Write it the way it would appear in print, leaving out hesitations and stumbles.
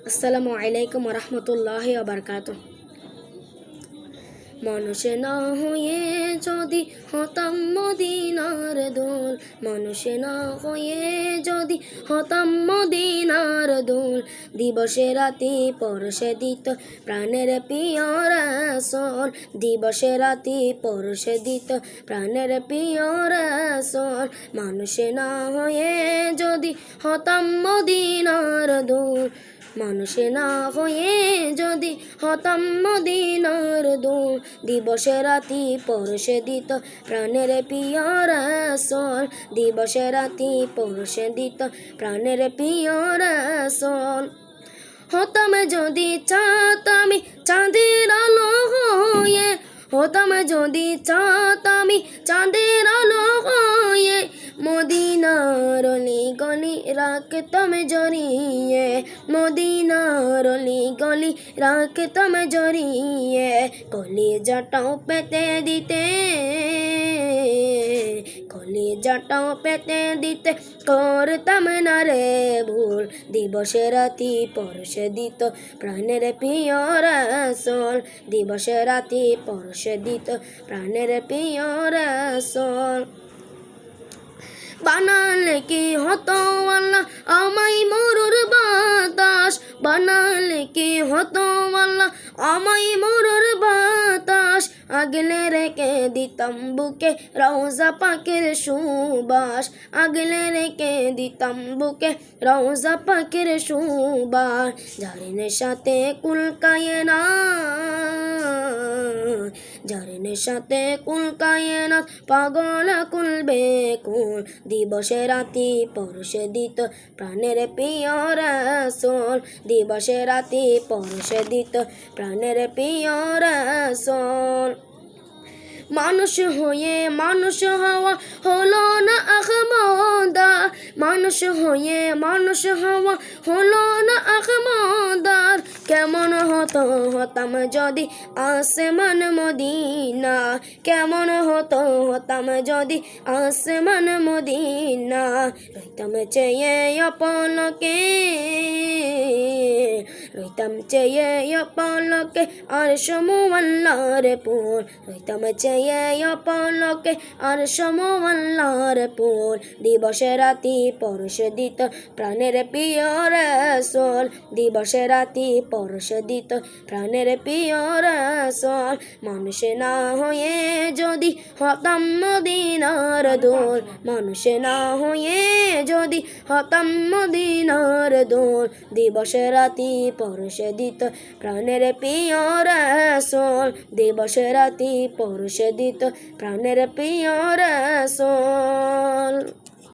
আসসালামু আলাইকুম রহমতুল্লাহি ওয়া বারাকাতুহু। মানুষ না হয়ে যদি হতাম মদিনার দোল, মানুষ না হয়ে যদি হতাম মদিনার দোল, দিবসে রাতি পরশে দিত প্রাণের প্রিয় রাসূল, দিবসে রাতি পরশে দিত প্রাণের প্রিয় রাসূল। মানুষ না হয়ে যদি হতাম মদিনার দোল, মানুষ না হয়ে যদি হতাম মদিনার দোল, দিবসে রাতি পরশে দিত প্রাণের প্রিয় রাসূল, দিবসে রাতি পরশে দিত প্রাণের প্রিয় রাসূল। হতাম যদি চাঁদ চাঁদের আলো হয়ে, হতাম যদি চাঁদ চাঁদের আলো হয়ে, মদিনার অলি গলি রাখতাম জড়িয়ে, মদিনার অলি গলি রাখতাম জড়িয়ে, কলিজাটাও পেতে দিতে, কলিজাটাও পেতে দিতে করতাম না রে ভুল, দিবসে রাতি পরশে দিত প্রাণের প্রিয় রাসূল, দিবসে রাতি পরশে দিত প্রাণের প্রিয় রাসূল। বানালে কি হতো আল্লাহ আমায় মরুর বাতাস, বানালে কি হতো আল্লাহ আমায় মরুর বাতাস, আগলে রেখে দিতাম বুকে রওজা পাকের সুবাস, আগলে রেখে দিতাম বুকে রওজা পাকের সুবাস। যারিনের সাথে কুলকায় না, যারিনের সাথে কুলকায় না পাগল কুল বেকুল, দিবসে রাতি পরশে দিত প্রাণের প্রিয় রাসূল, দিবসে রাতি পরশে দিত প্রাণের প্রিয় রাসূল। মানুষ হয়ে মানুষ হওয়া হলো না আহমদার, মানুষ হয়ে মানুষ হওয়া হলো না আহমদার, কেমন হতো হতাম যদি আসমান মদিনা, কেমন হতো হতাম যদি আসমান মদিনা, রইতাম চেয়ে অপলকে, রইতাম চেয়ে অপলকে আরশ মুআল্লার পুর, রইতাম চেয়ে অপলকে আরশ মুআল্লার পুর, দিবসে রাতি পরশে দিত প্রাণের প্রিয় রাসূল, দিবসে রাতি পরশে দিত প্রাণের প্রিয় রাসূল। মানুষ না হয়ে যদি হতাম মদিনার দোল, মানুষ না হয়ে যদি হতাম মদিনার দোল, দিবসে রাতি পরশে দিত প্রাণের প্রিয় রাসূল, দিবসে রাতি পরশে দিত প্রাণের প্রিয় রাসূল।